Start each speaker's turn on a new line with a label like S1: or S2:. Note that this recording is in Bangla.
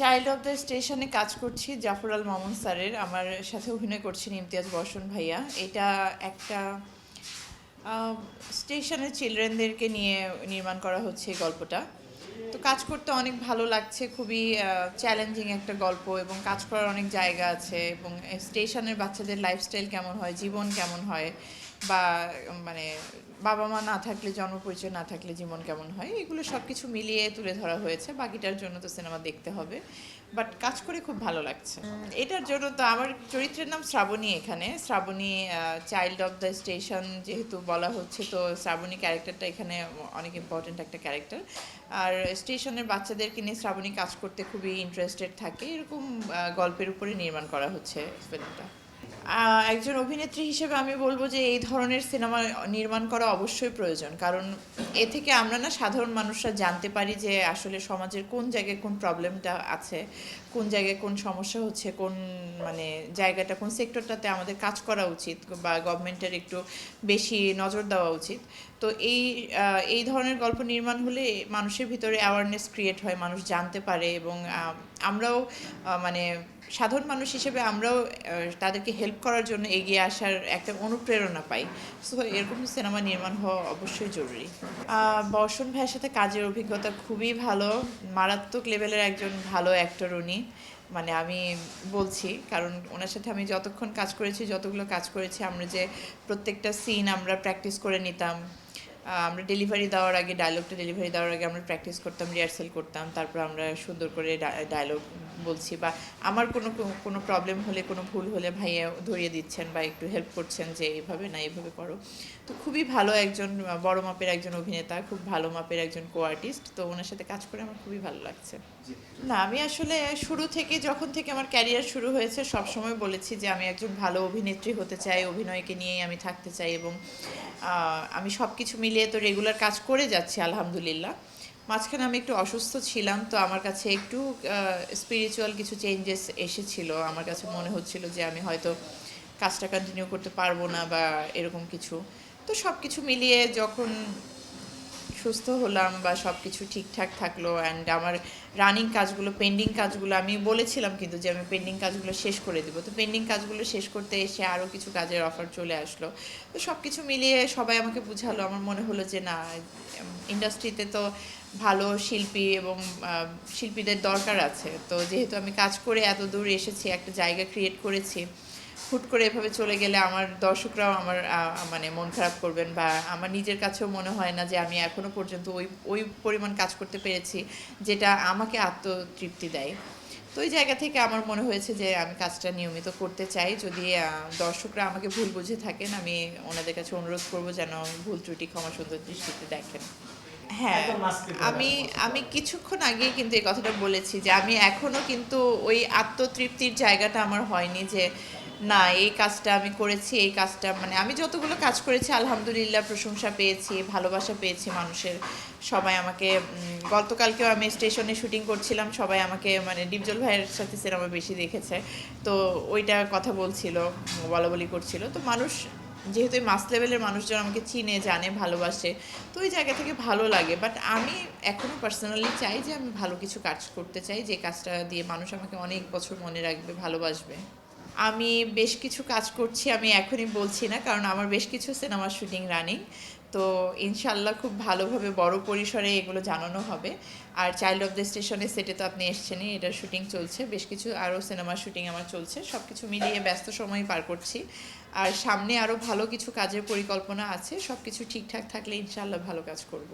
S1: চাইল্ড অফ দ্য স্টেশনে কাজ করছি জাফর আল মামুন স্যারের, আমার সাথে অভিনয় করছেন ইমতিয়াজ বর্ষণ ভাইয়া। এটা একটা স্টেশনের চিলড্রেনদেরকে নিয়ে নির্মাণ করা হচ্ছে এই গল্পটা। তো কাজ করতে অনেক ভালো লাগছে, খুবই চ্যালেঞ্জিং একটা গল্প এবং কাজ করার অনেক জায়গা আছে এবং স্টেশনের বাচ্চাদের লাইফস্টাইল কেমন হয়, জীবন কেমন হয়, বা মানে বাবা মা না থাকলে, জন্ম পরিচয় না থাকলে জীবন কেমন হয়, এগুলো সব কিছু মিলিয়ে তুলে ধরা হয়েছে। বাকিটার জন্য তো সিনেমা দেখতে হবে, বাট কাজ করে খুব ভালো লাগছে। এটার জন্য তো আমার চরিত্রের নাম শ্রাবণী। এখানে Shraboni child of the station যেহেতু বলা হচ্ছে, তো শ্রাবণী ক্যারেক্টারটা এখানে অনেক ইম্পর্ট্যান্ট একটা ক্যারেক্টার। আর স্টেশনের বাচ্চাদেরকে নিয়ে শ্রাবণী কাজ করতে খুবই ইন্টারেস্টেড থাকে, এরকম গল্পের উপরে নির্মাণ করা হচ্ছে ফিল্মটা। একজন অভিনেত্রী হিসেবে আমি বলবো যে এই ধরনের সিনেমা নির্মাণ করা অবশ্যই প্রয়োজন, কারণ এ থেকে আমরা না সাধারণ মানুষরা জানতে পারি যে আসলে সমাজের কোন জায়গায় কোন প্রবলেমটা আছে, কোন জায়গায় কোন সমস্যা হচ্ছে, কোন মানে জায়গাটা, কোন সেক্টরটাতে আমাদের কাজ করা উচিত বা গভর্নমেন্টের একটু বেশি নজর দেওয়া উচিত। তো এই ধরনের গল্প নির্মাণ হলে মানুষের ভিতরে অ্যাওয়ারনেস ক্রিয়েট হয়, মানুষ জানতে পারে এবং আমরাও মানে সাধারণ মানুষ হিসেবে আমরাও তাদেরকে হেল্প করার জন্য এগিয়ে আসার একটা অনুপ্রেরণা পাই। সো এরকম সিনেমা নির্মাণ হওয়া অবশ্যই জরুরি। বর্ষণ ভাইয়ের সাথে কাজের অভিজ্ঞতা খুবই ভালো, মারাত্মক লেভেলের একজন ভালো অ্যাক্টর উনি। মানে আমি বলছি কারণ ওনার সাথে আমি যতক্ষণ কাজ করেছি, যতগুলো কাজ করেছি, আমরা যে প্রত্যেকটা সিন আমরা প্র্যাকটিস করে নিতাম। আমরা ডেলিভারি দেওয়ার আগে, ডায়লগটা ডেলিভারি দেওয়ার আগে আমরা প্র্যাকটিস করতাম, রিহার্সাল করতাম, তারপর আমরা সুন্দর করে ডায়লগ বলছি, বা আমার কোনো প্রবলেম হলে, কোনো ভুল হলে ভাইয়া ধরিয়ে দিচ্ছেন বা একটু হেল্প করছেন যে এইভাবে না এইভাবে করো। তো খুবই ভালো একজন বড় মাপের একজন অভিনেতা, খুব ভালো মাপের একজন কো আর্টিস্ট। তো ওনার সাথে কাজ করে আমার খুবই ভালো লাগছে। না, আমি আসলে শুরু থেকে, যখন থেকে আমার ক্যারিয়ার শুরু হয়েছে, সব সময় বলেছি যে আমি একজন ভালো অভিনেত্রী হতে চাই, অভিনয়কে নিয়েই আমি থাকতে চাই এবং আমি সব কিছু মিলিয়ে তো রেগুলার কাজ করে যাচ্ছি আলহামদুলিল্লাহ। মাঝখানে আমি একটু অসুস্থ ছিলাম, তো আমার কাছে একটু স্পিরিচুয়াল কিছু চেঞ্জেস এসেছিল, আমার কাছে মনে হচ্ছিল যে আমি হয়তো কাজটা কন্টিনিউ করতে পারবো না বা এরকম কিছু। তো সব কিছু মিলিয়ে যখন সুস্থ হলাম বা সব কিছু ঠিকঠাক থাকলো, অ্যান্ড আমার রানিং কাজগুলো, পেন্ডিং কাজগুলো আমি বলেছিলাম কিন্তু যে আমি পেন্ডিং কাজগুলো শেষ করে দেবো, তো পেন্ডিং কাজগুলো শেষ করতে এসে আরও কিছু কাজের অফার চলে আসলো। তো সব কিছু মিলিয়ে সবাই আমাকে বুঝালো, আমার মনে হলো যে না, ইন্ডাস্ট্রিতে তো ভালো শিল্পী এবং শিল্পীদের দরকার আছে। তো যেহেতু আমি কাজ করে এত দূর এসেছি, একটা জায়গা ক্রিয়েট করেছি, হুট করে এভাবে চলে গেলে আমার দর্শকরাও আমার মানে মন খারাপ করবেন, বা আমার নিজের কাছেও মনে হয় না যে আমি এখনো পর্যন্ত ওই ওই পরিমাণ কাজ করতে পেরেছি যেটা আমাকে আত্মতৃপ্তি দেয়। তো ওই জায়গা থেকে আমার মনে হয়েছে যে আমি কাজটা নিয়মিত করতে চাই। যদি দর্শকরা আমাকে ভুল বুঝে থাকেন, আমি ওনাদের কাছে অনুরোধ করবো যেন ভুল ত্রুটি ক্ষমা সুন্দর দৃষ্টিতে দেখেন। হ্যাঁ, আমি আমি কিছুক্ষণ আগেই কিন্তু এই কথাটা বলেছি যে আমি এখনো কিন্তু ওই আত্মতৃপ্তির জায়গাটা আমার হয়নি যে না, এই কাজটা আমি করেছি, এই কাজটা মানে আমি যতগুলো কাজ করেছি আলহামদুলিল্লাহ প্রশংসা পেয়েছি, ভালোবাসা পেয়েছি মানুষের। সবাই আমাকে গতকালকেও আমি স্টেশনে শুটিং করছিলাম, সবাই আমাকে মানে ডিপজল ভাইয়ের সাথে সিনেমা বেশি দেখেছে, তো ওইটা কথা বলছিল, বলা বলি করছিল। তো মানুষ যেহেতু এই মাস লেভেলের মানুষজন আমাকে চিনে, জানে, ভালোবাসে, তো ওই জায়গা থেকে ভালো লাগে। বাট আমি এখনও পার্সোনালি চাই যে আমি ভালো কিছু কাজ করতে চাই, যে কাজটা দিয়ে মানুষ আমাকে অনেক বছর মনে রাখবে, ভালোবাসবে। আমি বেশ কিছু কাজ করছি, আমি এখনই বলছি না কারণ আমার বেশ কিছু সিনেমার শুটিং রানিং। তো ইনশাল্লাহ খুব ভালোভাবে বড় পরিসরে এগুলো জানানো হবে। আর চাইল্ড অফ দ্য স্টেশনের সেটে তো আপনি এসছেনই, এটার শুটিং চলছে, বেশ কিছু আরও সিনেমার শুটিং আমার চলছে, সব কিছু মিলিয়ে ব্যস্ত সময় পার করছি। আর সামনে আরও ভালো কিছু কাজের পরিকল্পনা আছে, সব কিছু ঠিকঠাক থাকলে ইনশাল্লাহ ভালো কাজ করব।